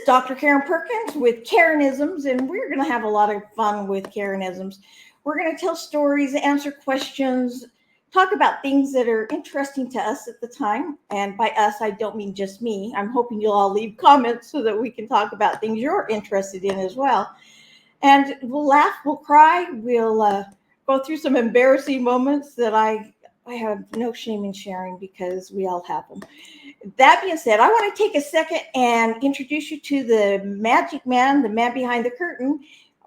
Dr. Karen Perkins with KARENisms, and we're going to have a lot of fun with KARENisms. We're going to tell stories, answer questions, talk about things that are interesting to us at the time. And by us, I don't mean just me. I'm hoping you'll all leave comments so that we can talk about things you're interested in as well. And we'll laugh, we'll cry, we'll go through some embarrassing moments that I have no shame in sharing because we all have them. That being said, I want to take a second and introduce you to the magic man, the man behind the curtain,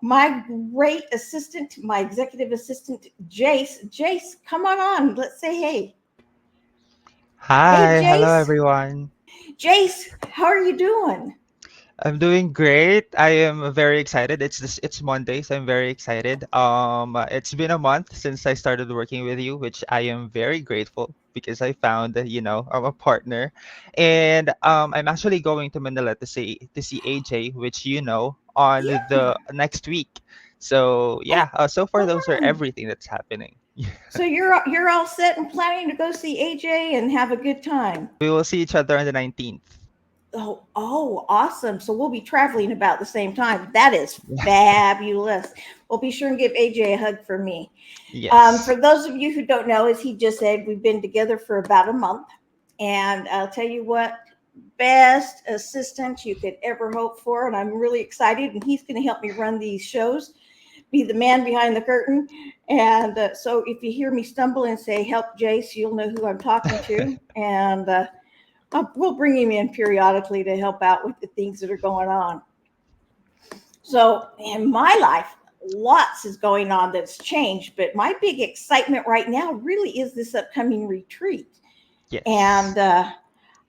my great assistant, my executive assistant, Jace. Jace, come on. Let's say hey. Hey, Hi, hello Jace. everyone. Jace, how are you doing? I'm doing great. I am very excited. It's Monday, so I'm very excited. It's been a month since I started working with you, which I am very grateful because I found, a partner. And I'm actually going to Manila to see AJ, which on Yeah, the next week. So yeah, so far those are fun. everything that's happening. So you're all set and planning to go see AJ and have a good time. We will see each other on the 19th. Oh, awesome. So we'll be traveling about the same time. That is fabulous. Well, be sure and give AJ a hug for me. For Yes. those of you who don't know, as he just said, we've been together for about a month. And I'll tell you what, best assistant you could ever hope for. And I'm really excited. And he's going to help me run these shows, be the man behind the curtain. And so if you hear me stumble and say, help Jace, you'll know who I'm talking to. And we'll bring him in periodically to help out with the things that are going on. So in my life, lots is going on that's changed, but my big excitement right now really is this upcoming retreat. Yes. And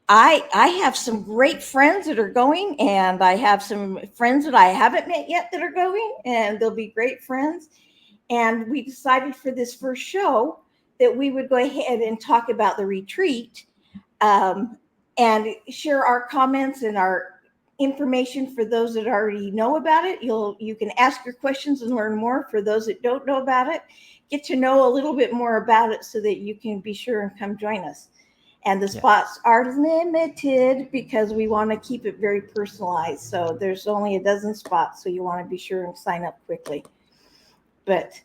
I have some great friends that are going, and I have some friends that I haven't met yet that are going, and they'll be great friends. And we decided for this first show that we would go ahead and talk about the retreat, um, and share our comments and our information for those that already know about it. You can ask your questions and learn more. For those that don't know about it, get to know a little bit more about it so that you can be sure and come join us. And the spots Yes. are limited because we want to keep it very personalized. So there's only a dozen spots, so you want to be sure and sign up quickly. But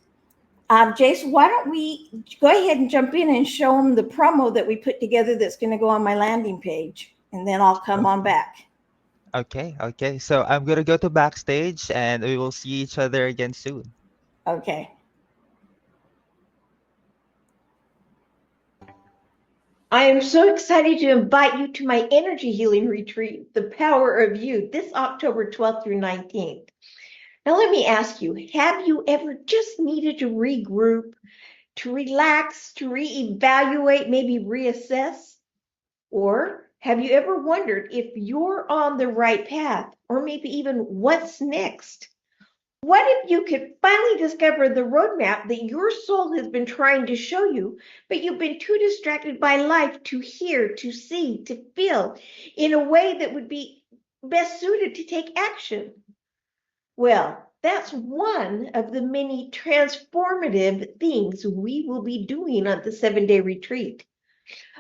Jason, why don't we go ahead and jump in and show them the promo that we put together that's going to go on my landing page, and then I'll come on Okay. back. Okay. So I'm gonna go to backstage and we will see each other again soon. Okay. I am so excited to invite you to my energy healing retreat, The Power of You, this October 12th through 19th. Now, let me ask you, have you ever just needed to regroup, to relax, to reevaluate, maybe reassess? Or have you ever wondered if you're on the right path, or maybe even what's next? What if you could finally discover the roadmap that your soul has been trying to show you, but you've been too distracted by life to hear, to see, to feel in a way that would be best suited to take action? Well, that's one of the many transformative things we will be doing on the 7 day retreat.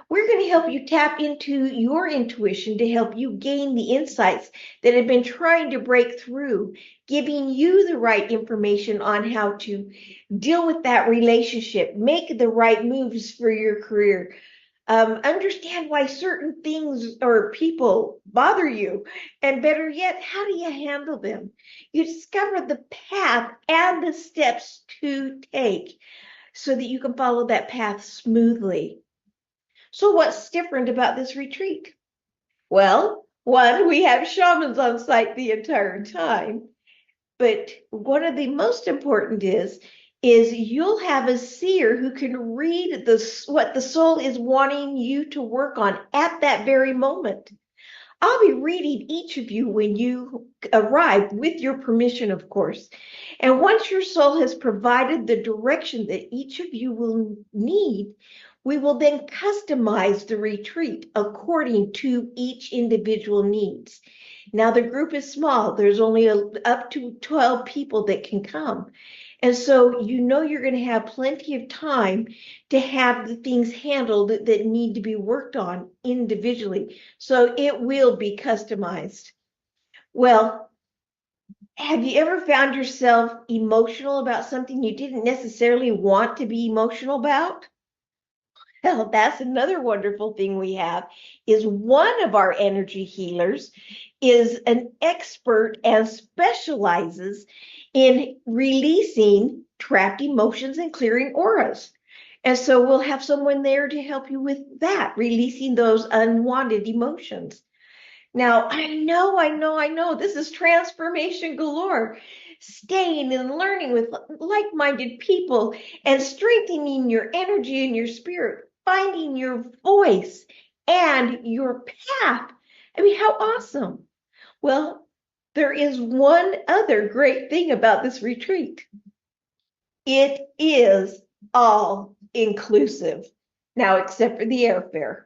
We're going to help you tap into your intuition to help you gain the insights that have been trying to break through, giving you the right information on how to deal with that relationship, make the right moves for your career, understand why certain things or people bother you, and better yet, how do you handle them? You discover the path and the steps to take so that you can follow that path smoothly. So, what's different about this retreat? Well, one, we have shamans on site the entire time. But one of the most important is you'll have a seer who can read what the soul is wanting you to work on at that very moment. I'll be reading each of you when you arrive, with your permission, of course. And once your soul has provided the direction that each of you will need, we will then customize the retreat according to each individual needs. Now, the group is small. There's only up to 12 people that can come. And so you're going to have plenty of time to have the things handled that need to be worked on individually. So it will be customized. Well, have you ever found yourself emotional about something you didn't necessarily want to be emotional about? Well, that's another wonderful thing we have is one of our energy healers is an expert and specializes in releasing trapped emotions and clearing auras. And so we'll have someone there to help you with that, releasing those unwanted emotions. Now, I know, this is transformation galore. Staying and learning with like minded people and strengthening your energy and your spirit, finding your voice and your path. I mean, how awesome. Well, there is one other great thing about this retreat it is all inclusive. Now, except for the airfare.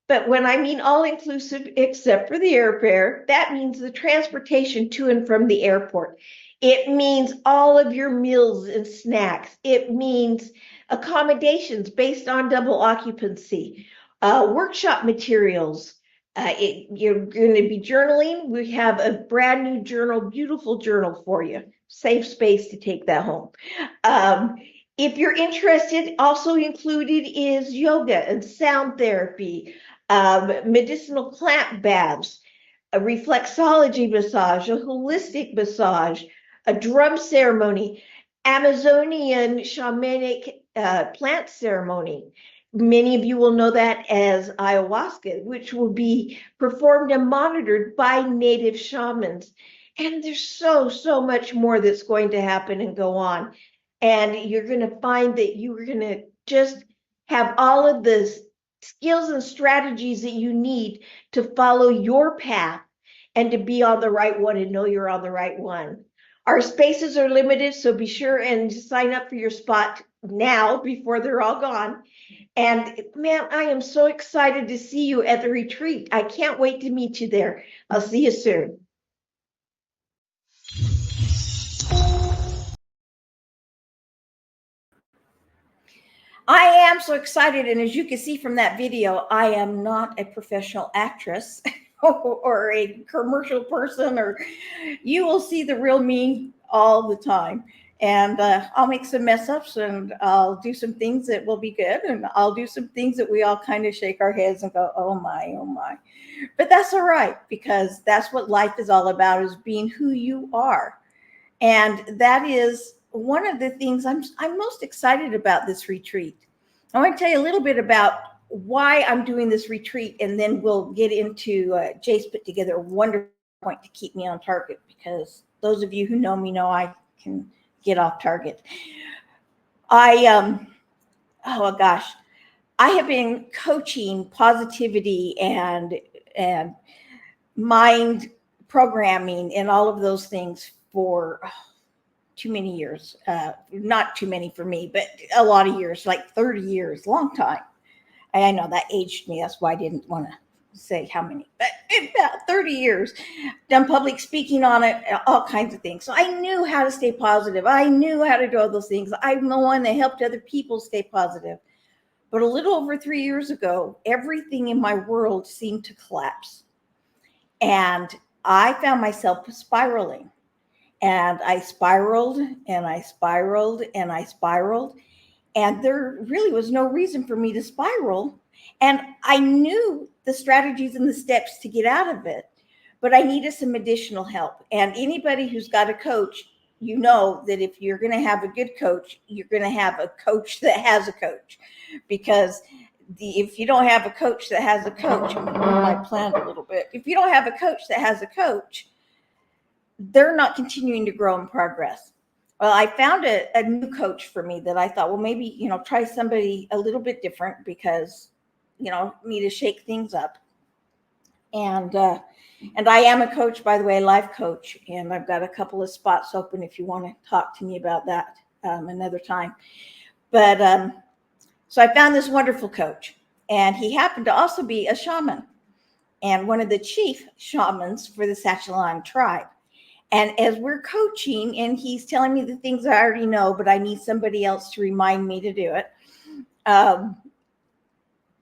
But when I mean all inclusive, except for the airfare, that means the transportation to and from the airport. It means all of your meals and snacks. It means accommodations based on double occupancy, workshop materials. You're going to be journaling. We have a brand new journal, beautiful journal for you. Safe space to take that home. Um, if you're interested, also included is yoga and sound therapy, medicinal plant baths, a reflexology massage, a holistic massage, a drum ceremony, Amazonian shamanic plant ceremony. Many of you will know that as ayahuasca, which will be performed and monitored by native shamans. And there's so much more that's going to happen and go on. And you're going to find that you're going to just have all of the skills and strategies that you need to follow your path and to be on the right one and know you're on the right one. Our spaces are limited, so be sure and sign up for your spot now before they're all gone. And man, I am so excited to see you at the retreat. I can't wait to meet you there. I'll see you soon. I am so excited. And as you can see from that video, I am not a professional actress or a commercial person, or you will see the real me all the time. And I'll make some mess ups and I'll do some things that will be good. And I'll do some things that we all kind of shake our heads and go, oh my, oh my. But that's all right, because that's what life is all about, is being who you are. And that is one of the things I'm most excited about this retreat. I want to tell you a little bit about why I'm doing this retreat, and then we'll get into Jace put together a wonderful point to keep me on target, because those of you who know me know I can get off target. Oh gosh, I have been coaching positivity and mind programming and all of those things for too many years. Not too many for me, but a lot of years, like 30 years, long time. I know that aged me. That's why I didn't want to say how many, but about 30 years. Done public speaking on it, all kinds of things. So I knew how to stay positive. I knew how to do all those things. I'm the one that helped other people stay positive. But a little over 3 years ago, everything in my world seemed to collapse. And I found myself spiraling. And I spiraled and I spiraled and I spiraled. And there really was no reason for me to spiral. And I knew the strategies and the steps to get out of it, but I needed some additional help. And anybody who's got a coach, you know that if you're going to have a good coach, you're going to have a coach that has a coach. Because if you don't have a coach that has a coach, I'm going to move my plant a little bit. If you don't have a coach that has a coach, they're not continuing to grow and progress. Well, I found a new coach for me that I thought, well, maybe, try somebody a little bit different, because, need to shake things up. And I am a coach, by the way, a life coach, and I've got a couple of spots open if you want to talk to me about that another time. But so I found this wonderful coach, and he happened to also be a shaman and one of the chief shamans for the Sachelan tribe. And as we're coaching and he's telling me the things I already know, but I need somebody else to remind me to do it,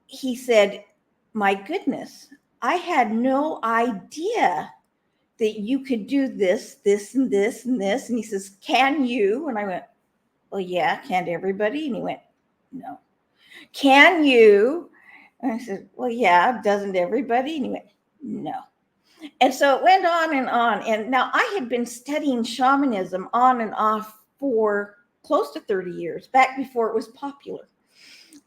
he said, my goodness, I had no idea that you could do this, this, and this, and this. And he says, can you? And I went, well, yeah, can't everybody? And he went, no. Can you? And I said, well, yeah, doesn't everybody? And he went, no. And so it went on and on. And now I had been studying shamanism on and off for close to 30 years, back before it was popular.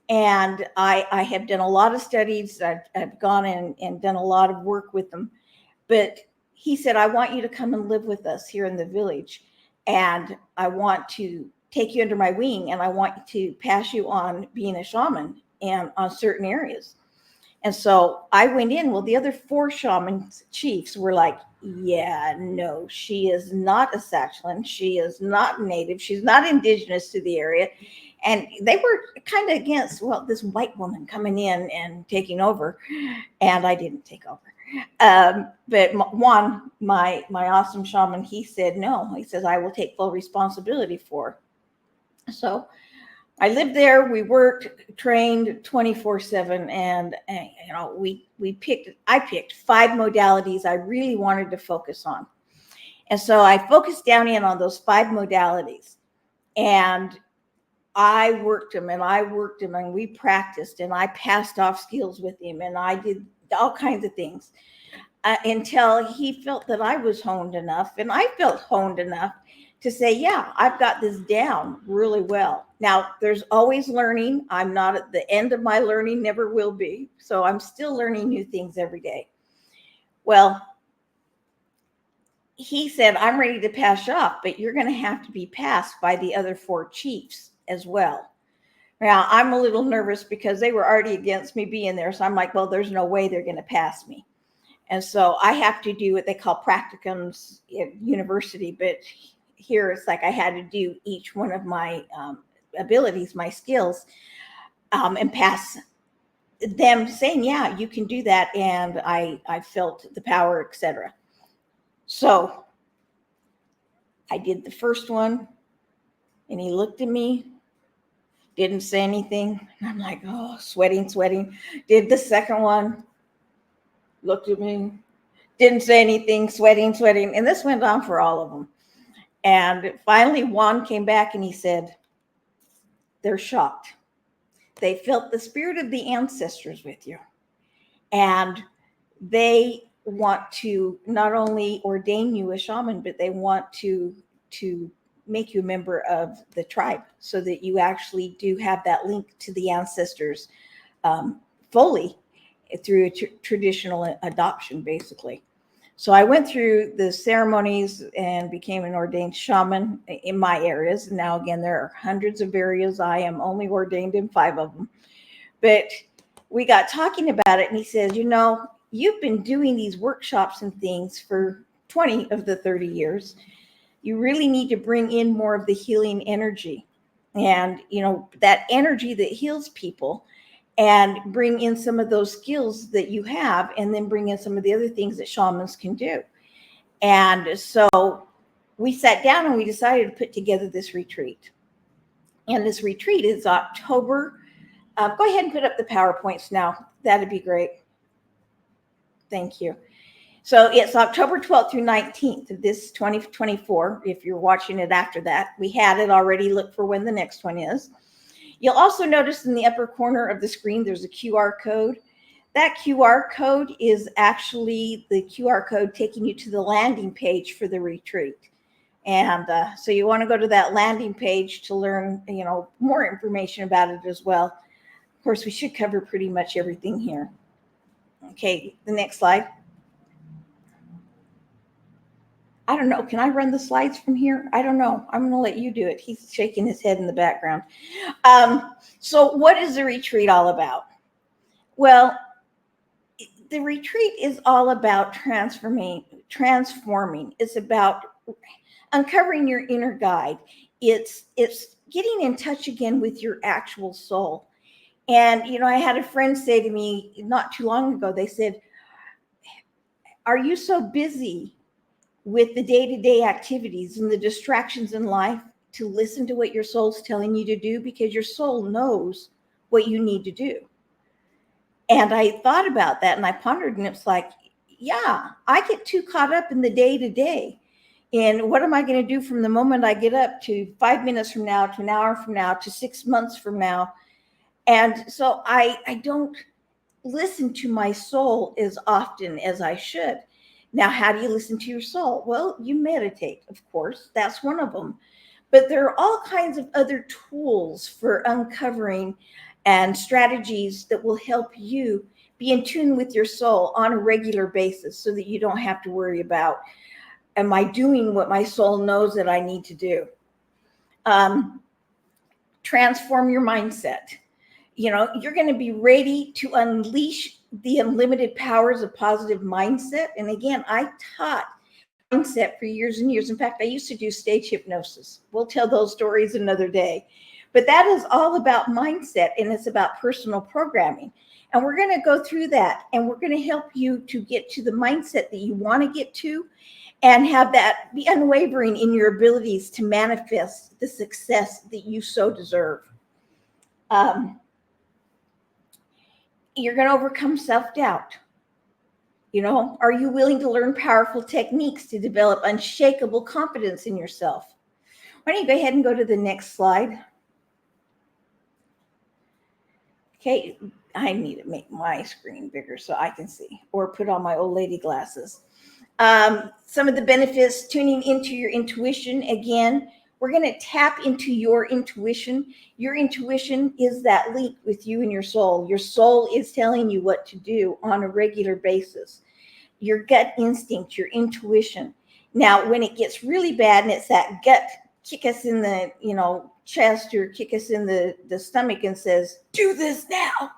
And I have done a lot of studies. I've gone and done a lot of work with them. But he said, I want you to come and live with us here in the village. And I want to take you under my wing, and I want to pass you on being a shaman and on certain areas. And so I went in. Well, the other 4 shaman chiefs were like, yeah, no, she is not a Sachelan. She is not native. She's not indigenous to the area. And they were kind of against, well, this white woman coming in and taking over. And I didn't take over. But Juan, my awesome shaman, he said, no. He says, I will take full responsibility for her. So I lived there. We worked, trained 24/7, and you know, I picked 5 modalities I really wanted to focus on, and so I focused down in on those 5 modalities, and I worked them, and we practiced, and I passed off skills with him, and I did all kinds of things until he felt that I was honed enough, and I felt honed enough to say, yeah, I've got this down really well. Now, there's always learning. I'm not at the end of my learning, never will be. So I'm still learning new things every day. Well, he said, I'm ready to pass off, but you're going to have to be passed by the other 4 chiefs as well. Now, I'm a little nervous because they were already against me being there. So I'm like, well, there's no way they're going to pass me. And so I have to do what they call practicums at university, but here it's like I had to do each one of my abilities, my skills, and pass them saying, yeah, you can do that. And I felt the power, etc. So I did the first one, and he looked at me, didn't say anything. And I'm like, oh, sweating. Did the second one, looked at me, didn't say anything, sweating. And this went on for all of them. And finally, Juan came back and he said, they're shocked. They felt the spirit of the ancestors with you. And they want to not only ordain you a shaman, but they want to make you a member of the tribe so that you actually do have that link to the ancestors fully through a traditional adoption, basically. So I went through the ceremonies and became an ordained shaman in my areas. Now, again, there are hundreds of areas. I am only ordained in 5 of them. But we got talking about it, and he says, you know, you've been doing these workshops and things for 20 of the 30 years. You really need to bring in more of the healing energy and, you know, that energy that heals people, and bring in some of those skills that you have, and then bring in some of the other things that shamans can do. And so we sat down and we decided to put together this retreat. And this retreat is October. Go ahead and put up the PowerPoints now. That'd be great. Thank you. So it's October 12th through 19th of this 2024. If you're watching it after that, we had it already. Look for when the next one is. You'll also notice in the upper corner of the screen, there's a QR code. That QR code is actually the QR code taking you to the landing page for the retreat. And so you want to go to that landing page to learn, you know, more information about it as well. Of course, we should cover pretty much everything here. Okay, the next slide. I don't know. Can I run the slides from here? I don't know. I'm going to let you do it. He's shaking his head in the background. So what is the retreat all about? Well, the retreat is all about transforming. It's about uncovering your inner guide. It's getting in touch again with your actual soul. And, you know, I had a friend say to me not too long ago, they said, are you so busy with the day-to-day activities and the distractions in life to listen to what your soul's telling you to do? Because your soul knows what you need to do. And I thought about that, and I pondered, and it's like, yeah, I get too caught up in the day to day. And what am I going to do from the moment I get up to 5 minutes from now, to an hour from now, to 6 months from now? And so I don't listen to my soul as often as I should. Now, how do you listen to your soul? Well, you meditate, of course. That's one of them. But there are all kinds of other tools for uncovering and strategies that will help you be in tune with your soul on a regular basis so that you don't have to worry about, am I doing what my soul knows that I need to do? Transform your mindset. You're going to be ready to unleash the unlimited powers of positive mindset. And again, I taught mindset for years and years. In fact, I used to do stage hypnosis. We'll tell those stories another day. But that is all about mindset, and it's about personal programming. And we're going to go through that, and we're going to help you to get to the mindset that you want to get to, and have that be unwavering in your abilities to manifest the success that you so deserve. You're going to overcome self-doubt. Are you willing to learn powerful techniques to develop unshakable confidence in yourself? Why don't you go ahead and go to the next slide? Okay, I need to make my screen bigger so I can see, or put on my old lady glasses. Some of the benefits, tuning into your intuition. Again, we're going to tap into your intuition. Your intuition is that link with you and your soul. Your soul is telling you what to do on a regular basis. Your gut instinct, your intuition. Now, when it gets really bad and it's that gut kick us in the chest or kick us in the stomach and says, do this now,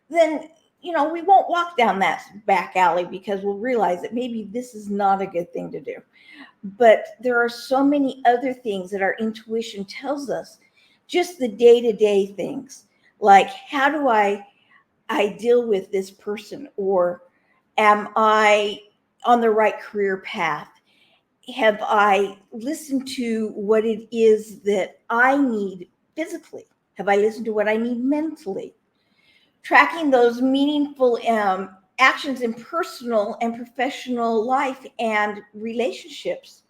then we won't walk down that back alley, because we'll realize that maybe this is not a good thing to do. But there are so many other things that our intuition tells us, just the day-to-day things, like, how do I deal with this person? Or am I on the right career path? Have I listened to what it is that I need physically? Have I listened to what I need mentally? Tracking those meaningful actions in personal and professional life and relationships.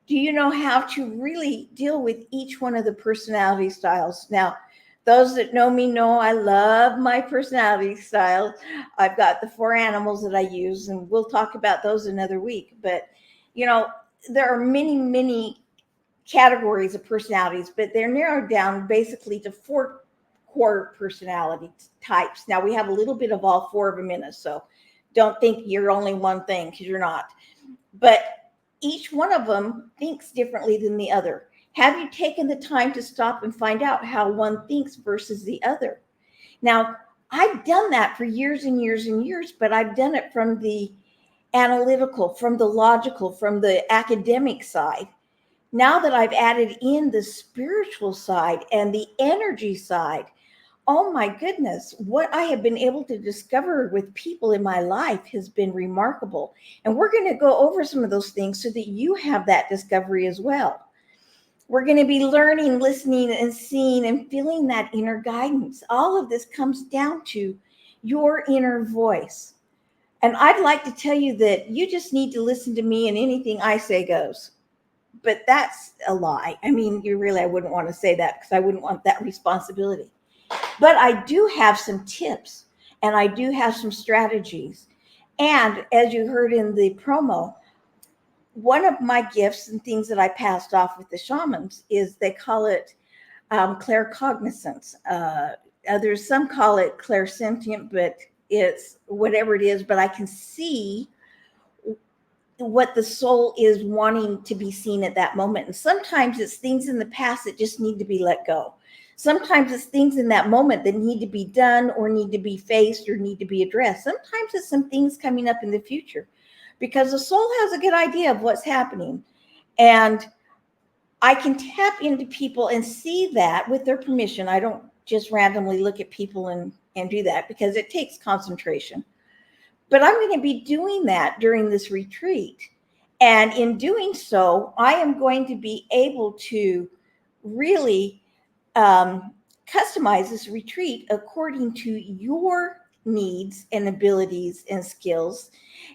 Do you know how to really deal with each one of the personality styles? Now, those that know me know I love my personality styles. I've got the 4 animals that I use, and we'll talk about those another week. But, there are many, many categories of personalities, but they're narrowed down basically to 4 core personality types. Now, we have a little bit of all 4 of them in us, so don't think you're only one thing, because you're not. But each one of them thinks differently than the other. Have you taken the time to stop and find out how one thinks versus the other? Now, I've done that for years and years and years, but I've done it from the analytical, from the logical, from the academic side. Now that I've added in the spiritual side and the energy side, oh my goodness, what I have been able to discover with people in my life has been remarkable. And we're going to go over some of those things so that you have that discovery as well. We're going to be learning, listening, and seeing and feeling that inner guidance. All of this comes down to your inner voice. And I'd like to tell you that you just need to listen to me, and anything I say goes. But that's a lie. I mean, I wouldn't want to say that, because I wouldn't want that responsibility. But I do have some tips, and I do have some strategies. And as you heard in the promo, one of my gifts and things that I passed off with the shamans is, they call it claircognizance. Others, some call it clairsentient, but it's whatever it is. But I can see what the soul is wanting to be seen at that moment. And sometimes it's things in the past that just need to be let go. Sometimes it's things in that moment that need to be done, or need to be faced, or need to be addressed. Sometimes it's some things coming up in the future, because the soul has a good idea of what's happening. And I can tap into people and see that with their permission. I don't just randomly look at people and do that, because it takes concentration. But I'm going to be doing that during this retreat. And in doing so, I am going to be able to really customize this retreat according to your needs and abilities and skills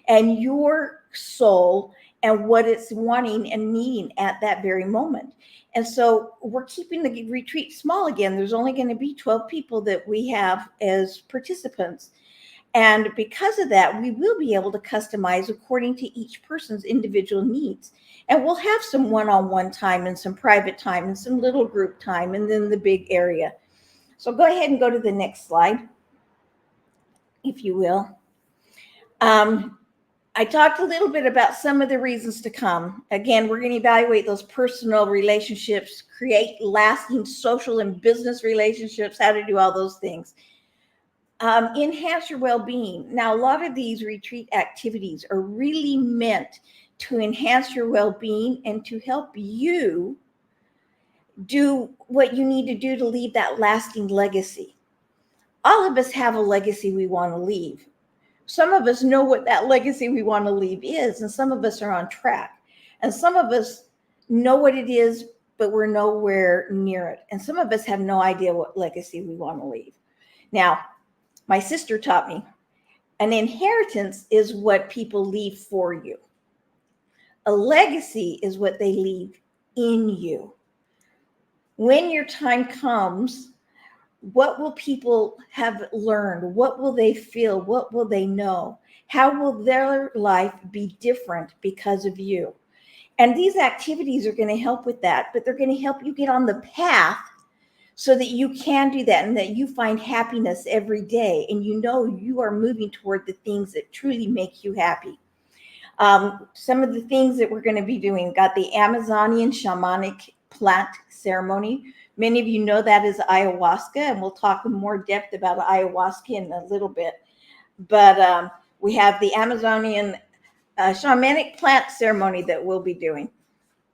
and your soul and what it's wanting and needing at that very moment. And so we're keeping the retreat small again. There's only going to be 12 people that we have as participants. And because of that, we will be able to customize according to each person's individual needs. And we'll have some one-on-one time and some private time and some little group time and then the big area. So go ahead and go to the next slide, if you will. I talked a little bit about some of the reasons to come. Again, we're going to evaluate those personal relationships, create lasting social and business relationships, how to do all those things. Enhance your well-being. Now, a lot of these retreat activities are really meant to enhance your well-being and to help you do what you need to do to leave that lasting legacy. All of us have a legacy we want to leave. Some of us know what that legacy we want to leave is, and some of us are on track. And some of us know what it is, but we're nowhere near it. And some of us have no idea what legacy we want to leave. Now, my sister taught me an inheritance is what people leave for you. A legacy is what they leave in you. When your time comes, what will people have learned? What will they feel? What will they know? How will their life be different because of you? And these activities are going to help with that, but they're going to help you get on the path so that you can do that and that you find happiness every day. And you know you are moving toward the things that truly make you happy. Some of the things that we're going to be doing, got the Amazonian shamanic plant ceremony. Many of you know that is ayahuasca, and we'll talk in more depth about ayahuasca in a little bit. But we have the Amazonian shamanic plant ceremony that we'll be doing.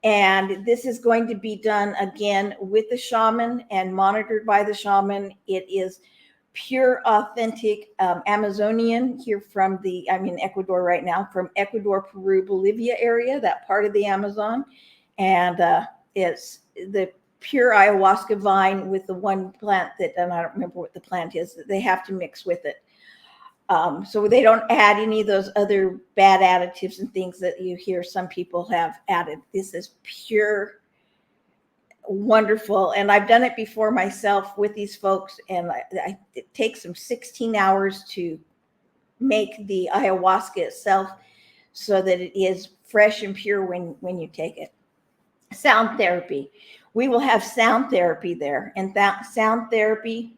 And this is going to be done again with the shaman and monitored by the shaman. It is pure, authentic Amazonian here from I'm in Ecuador right now, from Ecuador, Peru, Bolivia area, that part of the Amazon. And it's the pure ayahuasca vine with the one plant that, and I don't remember what the plant is, that they have to mix with it. So they don't add any of those other bad additives and things that you hear some people have added. This is pure, wonderful. And I've done it before myself with these folks. And it takes them 16 hours to make the ayahuasca itself so that it is fresh and pure when you take it. Sound therapy. We will have sound therapy there. And that sound therapy,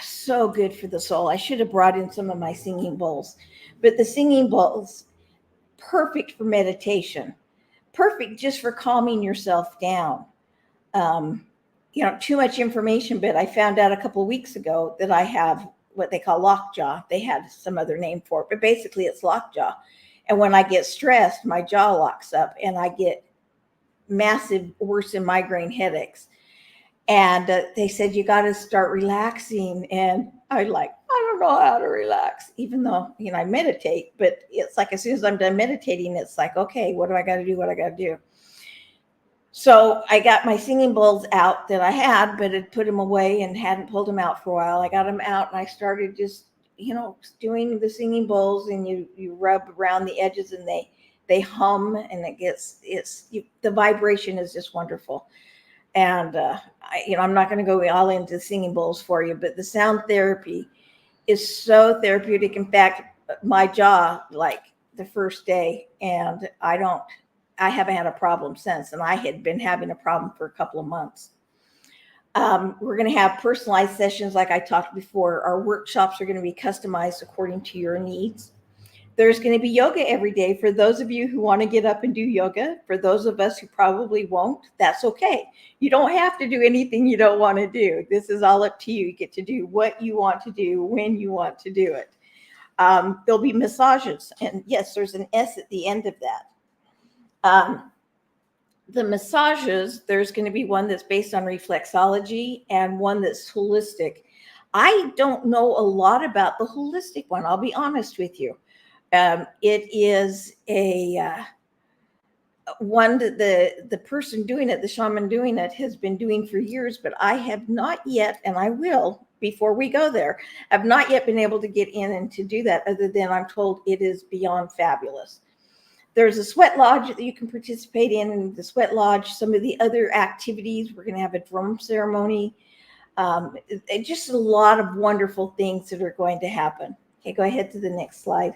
so good for the soul. I should have brought in some of my singing bowls, but the singing bowls, perfect for meditation, perfect just for calming yourself down. Too much information, but I found out a couple of weeks ago that I have what they call lockjaw. They had some other name for it, but basically it's lockjaw. And when I get stressed, my jaw locks up and I get massive, worse than migraine headaches. And they said, you got to start relaxing. And I don't know how to relax, even though, I meditate. But it's like as soon as I'm done meditating, it's like, okay, what do I got to do? What I got to do? So I got my singing bowls out that I had, but had put them away and hadn't pulled them out for a while. I got them out and I started just, doing the singing bowls, and you rub around the edges and they hum, and the vibration is just wonderful. And, I'm not going to go all into singing bowls for you, but the sound therapy is so therapeutic. In fact, my jaw, like the first day, and I haven't had a problem since. And I had been having a problem for a couple of months. We're going to have personalized sessions. Like I talked before, our workshops are going to be customized according to your needs. There's going to be yoga every day for those of you who want to get up and do yoga. For those of us who probably won't, that's okay. You don't have to do anything you don't want to do. This is all up to you. You get to do what you want to do when you want to do it. There'll be massages. And yes, there's an S at the end of that. The massages, there's going to be one that's based on reflexology and one that's holistic. I don't know a lot about the holistic one. I'll be honest with you. It is one that the person doing it, the shaman doing it, has been doing for years, but I have not yet, and I will before we go there, I've not yet been able to get in and to do that, other than I'm told it is beyond fabulous. There's a sweat lodge that you can participate in the sweat lodge. Some of the other activities, we're going to have a drum ceremony. Just a lot of wonderful things that are going to happen. Okay, go ahead to the next slide.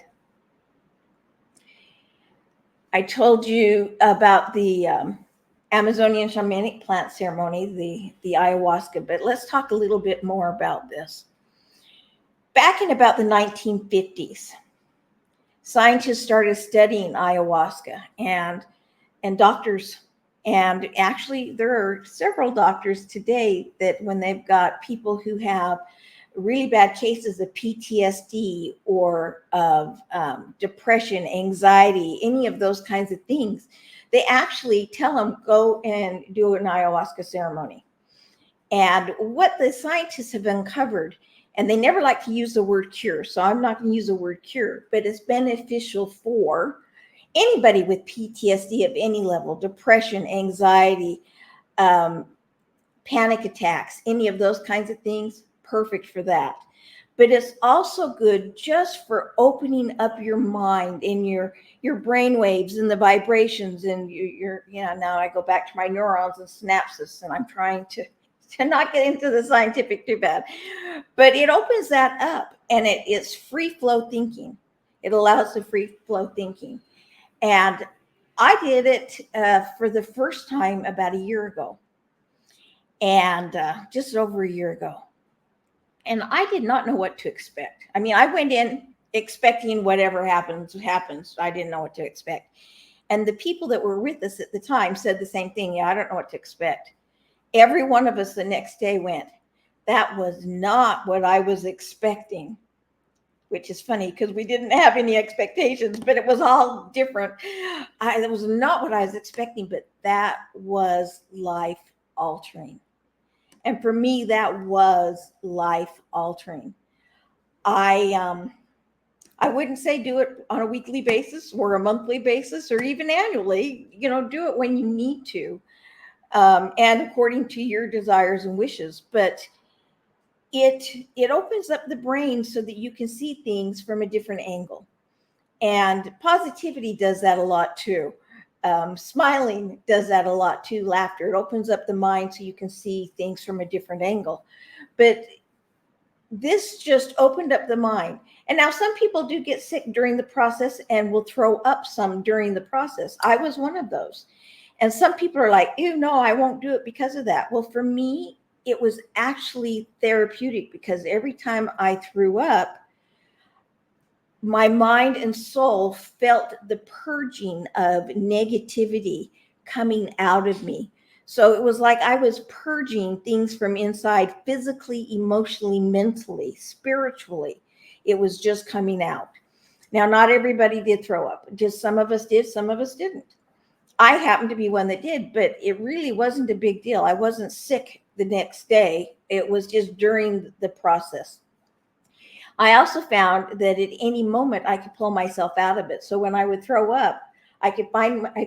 I told you about the Amazonian shamanic plant ceremony, the ayahuasca, but let's talk a little bit more about this. Back in about the 1950s, scientists started studying ayahuasca, and doctors, and actually there are several doctors today that when they've got people who have really bad cases of PTSD or of depression, anxiety, any of those kinds of things, they actually tell them, go and do an ayahuasca ceremony. And what the scientists have uncovered, and they never like to use the word cure, so I'm not going to use the word cure, but it's beneficial for anybody with PTSD of any level, depression, anxiety, panic attacks, any of those kinds of things, perfect for that. But it's also good just for opening up your mind and your brain waves and the vibrations and your now I go back to my neurons and synapses, and I'm trying to not get into the scientific too bad, but it opens that up, and it's free flow thinking. It allows the free flow thinking. And I did it for the first time about a year ago, and just over a year ago. And I did not know what to expect. I mean, I went in expecting whatever happens. I didn't know what to expect. And the people that were with us at the time said the same thing. Yeah, I don't know what to expect. Every one of us the next day went, that was not what I was expecting, which is funny because we didn't have any expectations, but it was all different. It was not what I was expecting, but that was life altering. And for me, that was life altering. I wouldn't say do it on a weekly basis or a monthly basis or even annually. Do it when you need to, and according to your desires and wishes. But it opens up the brain so that you can see things from a different angle. And positivity does that a lot too. Smiling does that a lot too. Laughter, it opens up the mind so you can see things from a different angle. But this just opened up the mind. And now some people do get sick during the process and will throw up some during the process. I was one of those. And some people are like, ew, no, I won't do it because of that. Well, for me, it was actually therapeutic, because every time I threw up, my mind and soul felt the purging of negativity coming out of me. So it was like I was purging things from inside, physically, emotionally, mentally, spiritually. It was just coming out. Now, not everybody did throw up. Just some of us did, some of us didn't. I happened to be one that did, but it really wasn't a big deal. I wasn't sick the next day. It was just during the process. I also found that at any moment I could pull myself out of it. So when I would throw up, I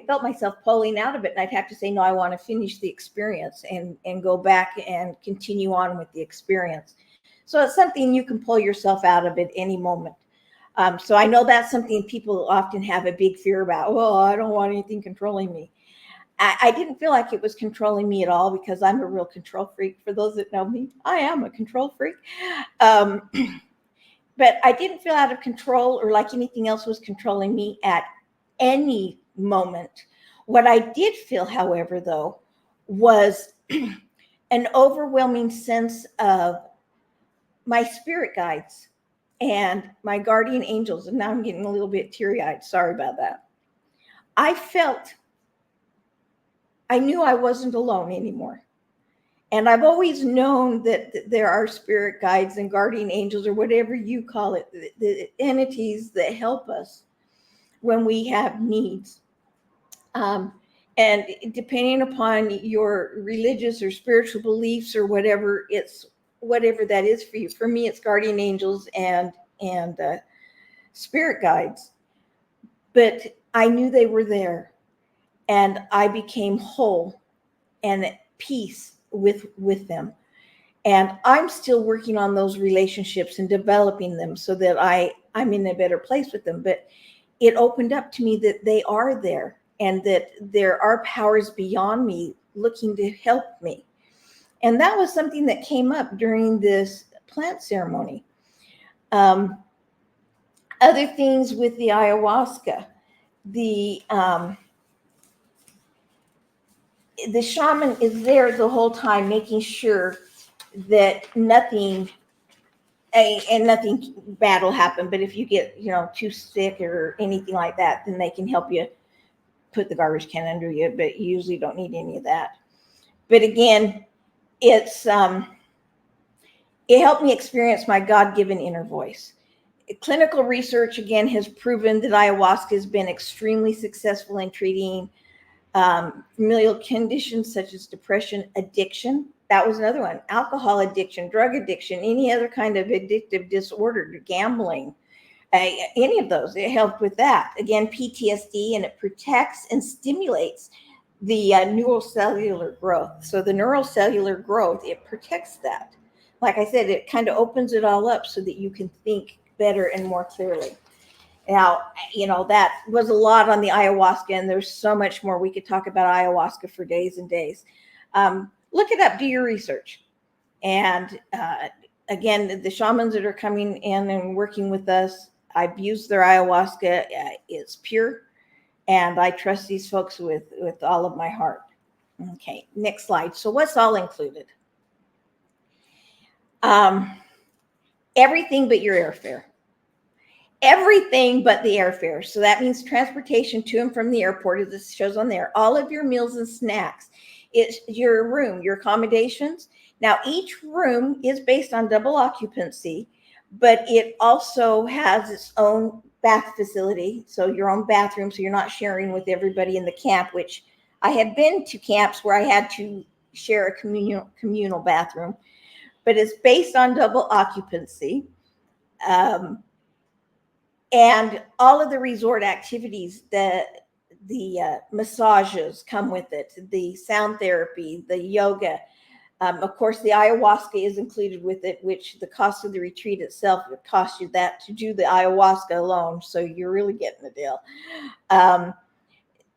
felt myself pulling out of it, and I'd have to say, no, I want to finish the experience and go back and continue on with the experience. So it's something you can pull yourself out of at any moment. So I know that's something people often have a big fear about. Well, I don't want anything controlling me. I didn't feel like it was controlling me at all, because I'm a real control freak. For those that know me, I am a control freak. But I didn't feel out of control or like anything else was controlling me at any moment. What I did feel, however, though, was an overwhelming sense of my spirit guides and my guardian angels. And now I'm getting a little bit teary-eyed. Sorry about that. I knew I wasn't alone anymore. And I've always known that there are spirit guides and guardian angels, or whatever you call it, the entities that help us when we have needs. And depending upon your religious or spiritual beliefs or whatever, it's whatever that is for you. For me, it's guardian angels and spirit guides. But I knew they were there. and I became whole and at peace with them. And I'm still working on those relationships and developing them so that I'm in a better place with them. But it opened up to me that they are there and that there are powers beyond me looking to help me. And that was something that came up during this plant ceremony. Other things with the ayahuasca, the shaman is there the whole time making sure that nothing bad will happen. But if you get, too sick or anything like that, then they can help you put the garbage can under you, but you usually don't need any of that. But again, it helped me experience my God-given inner voice. Clinical research, again, has proven that ayahuasca has been extremely successful in treating familial conditions such as depression, addiction. That was another one. Alcohol addiction, drug addiction, any other kind of addictive disorder, gambling, any of those. It helped with that. Again, PTSD, and it protects and stimulates the neurocellular growth. So the neurocellular growth, it protects that. Like I said, it kind of opens it all up so that you can think better and more clearly. Now, that was a lot on the ayahuasca, and there's so much more. We could talk about ayahuasca for days and days. Look it up, do your research. And again, the shamans that are coming in and working with us, I've used their ayahuasca. It's pure, and I trust these folks with all of my heart. Okay, next slide. So what's all included? Everything but your airfare. Everything but the airfare. So that means transportation to and from the airport, as this shows on there. All of your meals and snacks. It's your room, your accommodations. Now, each room is based on double occupancy, but it also has its own bath facility. So your own bathroom, so you're not sharing with everybody in the camp, which I have been to camps where I had to share a communal bathroom. But it's based on double occupancy. And all of the resort activities, the massages come with it, the sound therapy, the yoga. Of course, the ayahuasca is included with it, which the cost of the retreat itself would cost you that to do the ayahuasca alone. So you're really getting the deal.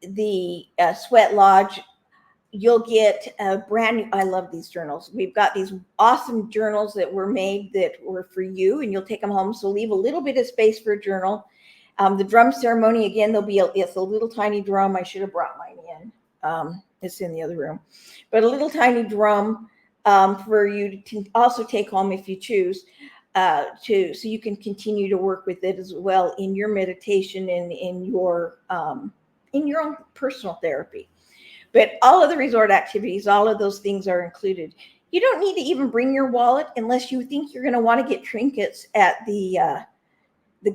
The sweat lodge, you'll get a brand new, I love these journals. We've got these awesome journals that were made that were for you, and you'll take them home. So leave a little bit of space for a journal. The drum ceremony, again, it's a little tiny drum. I should have brought mine in. It's in the other room. But a little tiny drum for you to also take home if you choose, so you can continue to work with it as well in your meditation and in your own personal therapy. But all of the resort activities, all of those things are included. You don't need to even bring your wallet unless you think you're going to want to get trinkets at the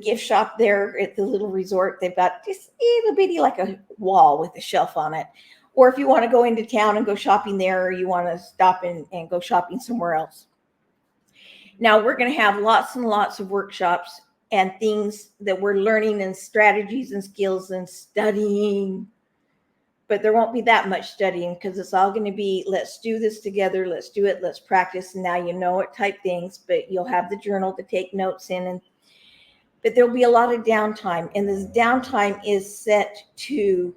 gift shop there at the little resort. They've got this little bitty, like a wall with a shelf on it. Or if you want to go into town and go shopping there, or you want to stop and go shopping somewhere else. Now, we're going to have lots and lots of workshops and things that we're learning, and strategies and skills and studying. But there won't be that much studying, because it's all going to be, let's do this together, let's do it, let's practice, and now you know it type things. But you'll have the journal to take notes in, but there'll be a lot of downtime, and this downtime is set to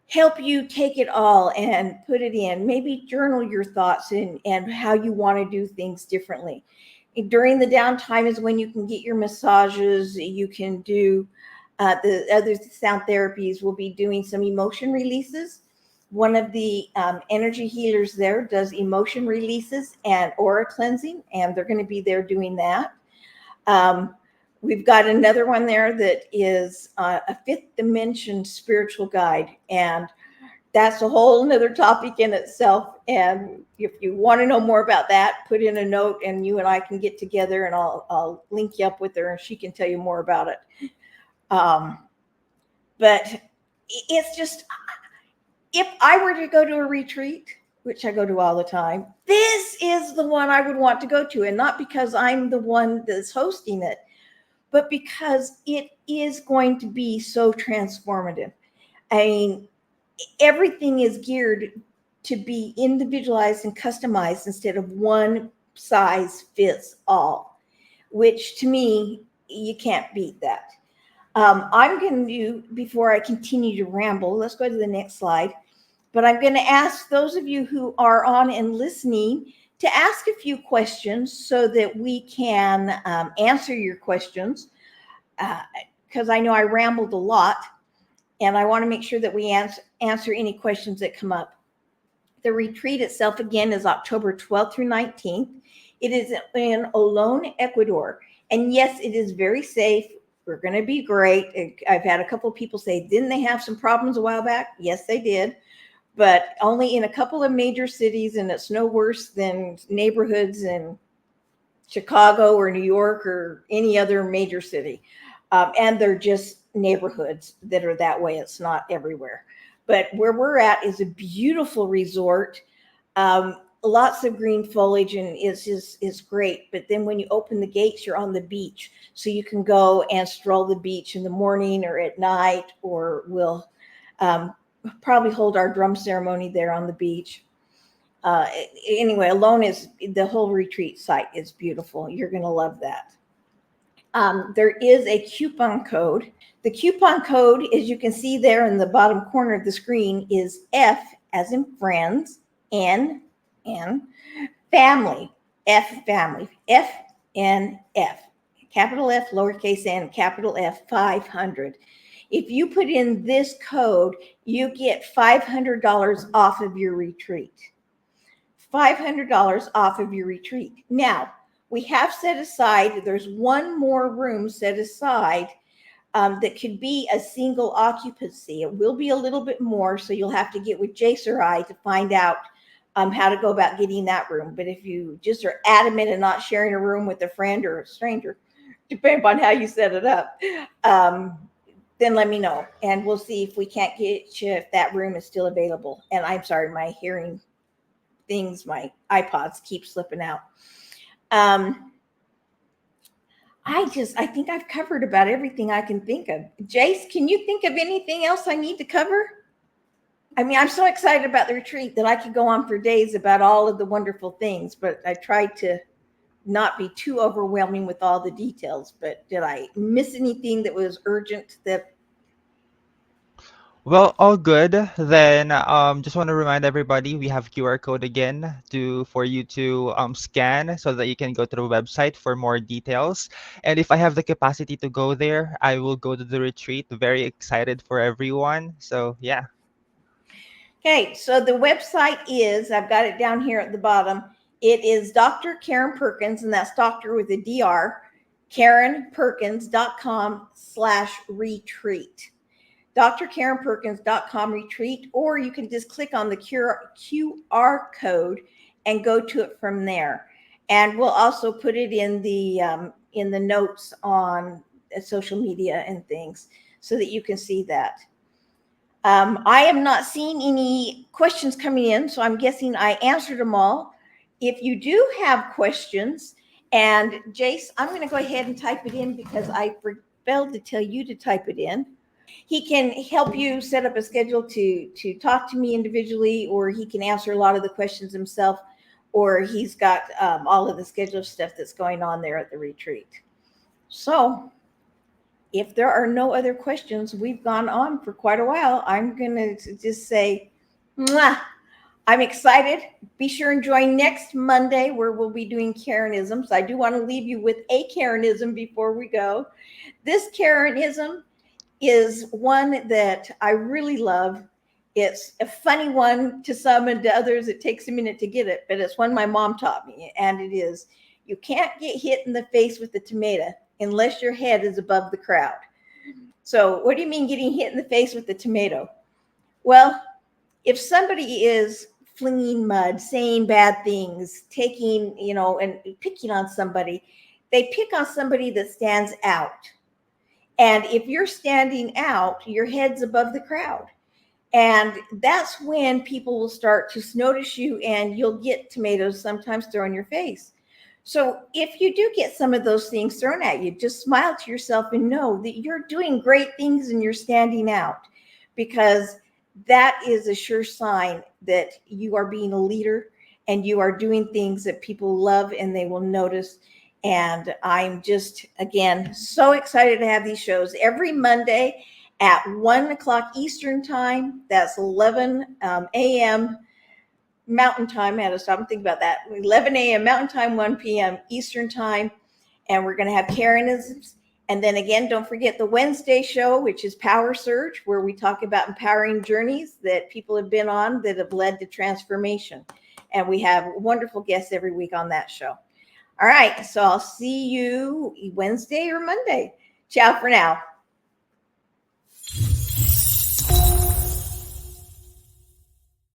help you take it all and put it in. Maybe journal your thoughts and how you want to do things differently. During the downtime is when you can get your massages, you can do the other sound therapies. Will be doing some emotion releases. One of the energy healers there does emotion releases and aura cleansing, and they're going to be there doing that. We've got another one there that is a fifth dimension spiritual guide, and that's a whole nother topic in itself. And if you want to know more about that, put in a note, and you and I can get together, and I'll link you up with her, and she can tell you more about it. But it's just, if I were to go to a retreat, which I go to all the time, this is the one I would want to go to. And not because I'm the one that's hosting it, but because it is going to be so transformative. I mean, everything is geared to be individualized and customized instead of one size fits all, which to me, you can't beat that. I'm going to, before I continue to ramble, let's go to the next slide. But I'm going to ask those of you who are on and listening to ask a few questions so that we can answer your questions. Because I know I rambled a lot, and I want to make sure that we answer any questions that come up. The retreat itself, again, is October 12th through 19th. It is in Olón, Ecuador. And yes, it is very safe. We're going to be great. I've had a couple of people say, didn't they have some problems a while back? Yes, they did. But only in a couple of major cities, and it's no worse than neighborhoods in Chicago or New York or any other major city. And they're just neighborhoods that are that way. It's not everywhere. But where we're at is a beautiful resort. Lots of green foliage, and is great. But then when you open the gates, you're on the beach. So you can go and stroll the beach in the morning or at night, or we'll probably hold our drum ceremony there on the beach. Anyway, Olón is, the whole retreat site is beautiful. You're going to love that. There is a coupon code. The coupon code, as you can see there in the bottom corner of the screen, is F as in friends, N family, F family, FNF, capital F, lowercase n, capital F, 500. If you put in this code, you get $500 off of your retreat. $500 off of your retreat. Now, we have set aside, there's one more room set aside that could be a single occupancy. It will be a little bit more, so you'll have to get with Jace or I to find out how to go about getting that room. But if you just are adamant and not sharing a room with a friend or a stranger, depending upon how you set it up, then let me know. And we'll see if we can't get you, if that room is still available. And I'm sorry, my hearing things, my iPods keep slipping out. I think I've covered about everything I can think of. Jace, can you think of anything else I need to cover? I mean, I'm so excited about the retreat that I could go on for days about all of the wonderful things, but I tried to not be too overwhelming with all the details. But did I miss anything that was urgent that? Well, all good. Then just want to remind everybody we have QR code again for you to scan so that you can go to the website for more details. And if I have the capacity to go there, I will go to the retreat. Very excited for everyone. So yeah. Okay, so the website is, I've got it down here at the bottom. It is Dr. Karen Perkins, and that's doctor with a DR, KarenPerkins.com/retreat. drkarenperkins.com retreat, or you can just click on the QR code and go to it from there. And we'll also put it in the notes on social media and things so that you can see that. I am not seeing any questions coming in, so I'm guessing I answered them all. If you do have questions, and Jace, I'm going to go ahead and type it in because I failed to tell you to type it in. He can help you set up a schedule to talk to me individually, or he can answer a lot of the questions himself, or he's got all of the schedule stuff that's going on there at the retreat. So if there are no other questions, we've gone on for quite a while. I'm going to just say, mwah, I'm excited. Be sure and join next Monday where we'll be doing KARENisms. I do want to leave you with a KARENism before we go. This KARENism is one that I really love. It's a funny one to some, and to others it takes a minute to get it, but it's one my mom taught me, and it is, you can't get hit in the face with a tomato unless your head is above the crowd. So what do you mean getting hit in the face with the tomato? Well, if somebody is flinging mud, saying bad things, taking, and picking on somebody, they pick on somebody that stands out. And if you're standing out, your head's above the crowd. And that's when people will start to notice you, and you'll get tomatoes sometimes thrown in your face. So if you do get some of those things thrown at you, just smile to yourself and know that you're doing great things and you're standing out, because that is a sure sign that you are being a leader and you are doing things that people love and they will notice. And I'm just, again, so excited to have these shows every Monday at 1 o'clock Eastern time. That's 11 a.m. Mountain time. I had to stop and think about that. 11 a.m. Mountain time, 1 p.m. Eastern time. And we're going to have KARENisms. And then again, don't forget the Wednesday show, which is Power Surge, where we talk about empowering journeys that people have been on that have led to transformation. And we have wonderful guests every week on that show. All right. So I'll see you Wednesday or Monday. Ciao for now.